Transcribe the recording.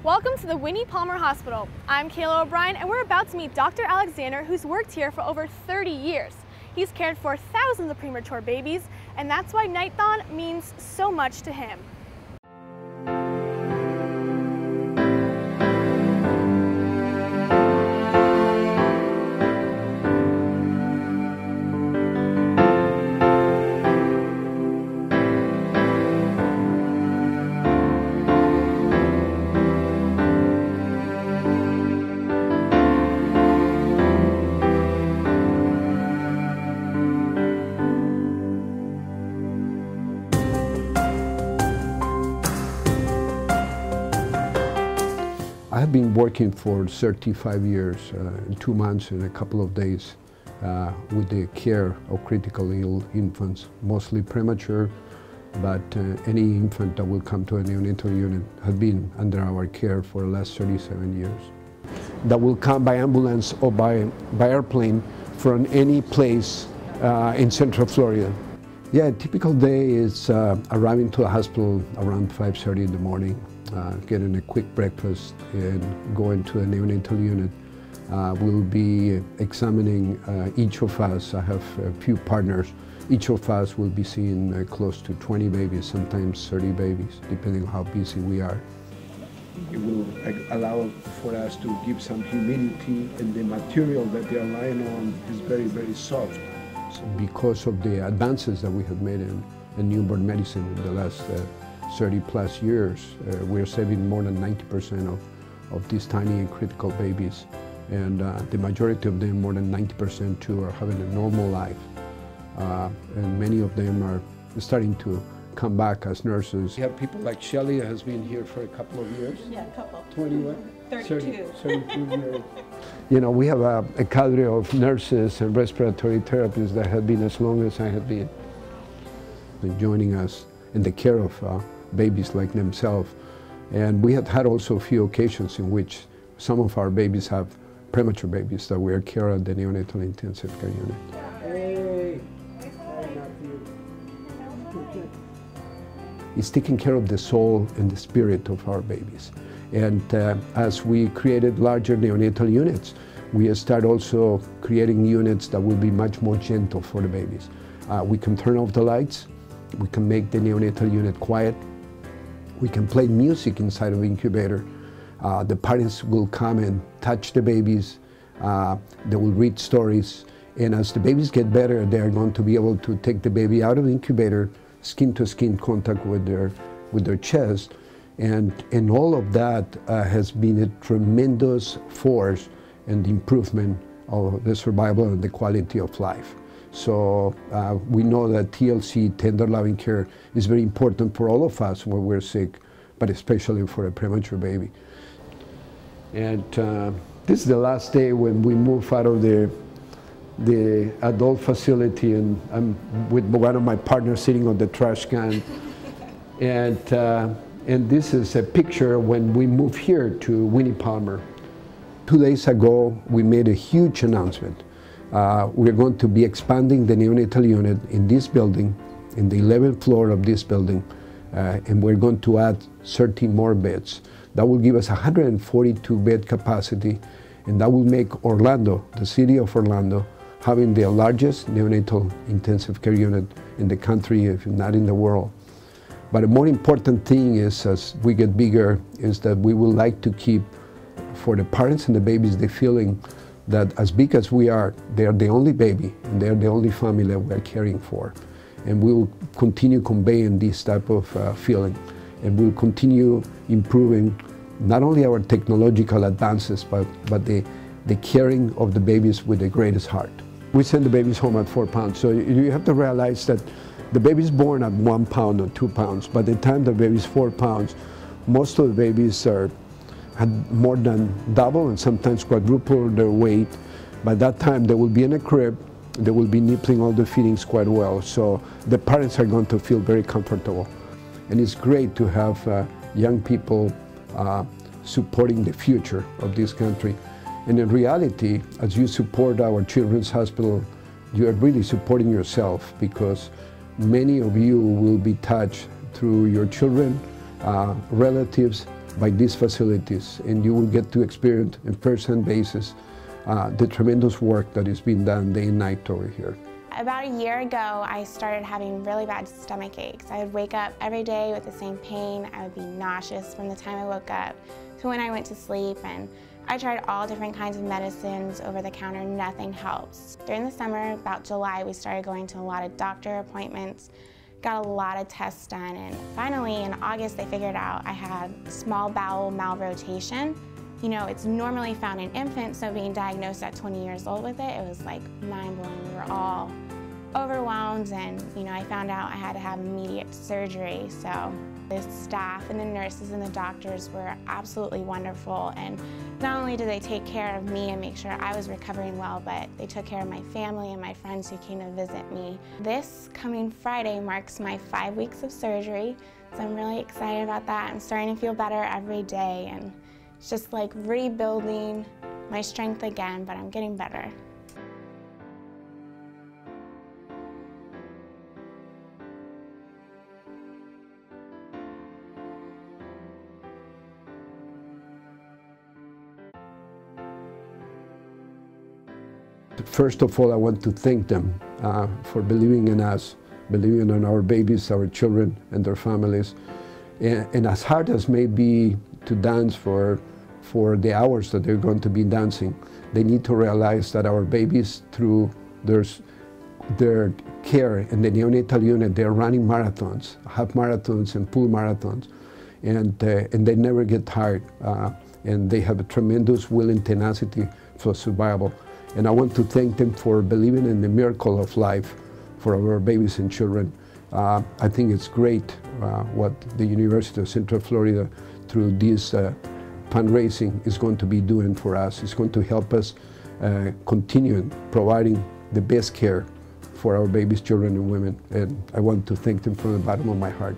Welcome to the Winnie Palmer Hospital. I'm Kayla O'Brien and we're about to meet Dr. Alexander, who's worked here for over 30 years. He's cared for thousands of premature babies, and that's why Nightathon means so much to him. I have been working for 35 years, 2 months and a couple of days with the care of critically ill infants, mostly premature, but any infant that will come to a neonatal unit has been under our care for the last 37 years. That will come by ambulance or by airplane from any place in Central Florida. Yeah, a typical day is arriving to the hospital around 5:30 in the morning, getting a quick breakfast and going to a neonatal unit. We'll be examining each of us. I have a few partners. Each of us will be seeing close to 20 babies, sometimes 30 babies, depending on how busy we are. It will allow for us to give some humidity, and the material that they are lying on is very, very soft. So because of the advances that we have made in newborn medicine in the last 30+ years, we're saving more than 90% of these tiny and critical babies. And the majority of them, more than 90% too, are having a normal life. And many of them are starting to come back as nurses. We have people like Shelly, who has been here for a couple of years. Yeah, a couple. 21? 32. 32 years. You know, we have a cadre of nurses and respiratory therapists that have been as long as I have been joining us in the care of babies like themselves. And we have had also a few occasions in which some of our babies have premature babies that we are caring at the neonatal intensive care unit. Hey. It's taking care of the soul and the spirit of our babies. And as we created larger neonatal units, we start also creating units that will be much more gentle for the babies. We can turn off the lights, we can make the neonatal unit quiet, we can play music inside of the incubator. The parents will come and touch the babies, they will read stories, and as the babies get better, they are going to be able to take the baby out of the incubator, skin-to-skin contact with their chest, and all of that has been a tremendous force in the improvement of the survival and the quality of life. So we know that TLC, tender loving care, is very important for all of us when we're sick, but especially for a premature baby. And this is the last day when we move out of the adult facility, and I'm with one of my partners sitting on the trash can. And this is a picture when we moved here to Winnie Palmer. 2 days ago, we made a huge announcement. We're going to be expanding the neonatal unit in this building, in the 11th floor of this building, and we're going to add 13 more beds. That will give us 142 bed capacity, and that will make Orlando, the city of Orlando, having the largest neonatal intensive care unit in the country, if not in the world. But a more important thing is, as we get bigger, is that we would like to keep, for the parents and the babies, the feeling that as big as we are, they are the only baby, and they are the only family that we are caring for. And we will continue conveying this type of feeling. And we'll continue improving not only our technological advances, but the caring of the babies with the greatest heart. We send the babies home at 4 pounds, so you have to realize that the baby is born at 1 pound or 2 pounds. By the time the baby is 4 pounds, most of the babies had more than double and sometimes quadruple their weight. By that time, they will be in a crib, they will be nippling all the feedings quite well, so the parents are going to feel very comfortable. And it's great to have young people supporting the future of this country. And in reality, as you support our children's hospital, you are really supporting yourself, because many of you will be touched through your children, relatives, by these facilities, and you will get to experience on a first-hand basis the tremendous work that is being done day and night over here. About a year ago, I started having really bad stomach aches. I would wake up every day with the same pain. I would be nauseous from the time I woke up to when I went to sleep, and I tried all different kinds of medicines over the counter. Nothing helps. During the summer, about July, we started going to a lot of doctor appointments, got a lot of tests done, and finally in August they figured out I had small bowel malrotation. You know, it's normally found in infants, so being diagnosed at 20 years old with it, it was like mind-blowing. We were all overwhelmed, and I found out I had to have immediate surgery. So the staff and the nurses and the doctors were absolutely wonderful, and not only did they take care of me and make sure I was recovering well, but they took care of my family and my friends who came to visit me. This coming Friday marks my 5 weeks of surgery, so I'm really excited about that. I'm starting to feel better every day, and it's just like rebuilding my strength again, but I'm getting better. First of all, I want to thank them for believing in us, believing in our babies, our children, and their families. And as hard as may be to dance for the hours that they're going to be dancing, they need to realize that our babies, through their care in the neonatal unit, they're running marathons, half marathons and full marathons, and they never get tired. And they have a tremendous will and tenacity for survival. And I want to thank them for believing in the miracle of life for our babies and children. I think it's great what the University of Central Florida, through this fundraising, is going to be doing for us. It's going to help us continue providing the best care for our babies, children, and women. And I want to thank them from the bottom of my heart.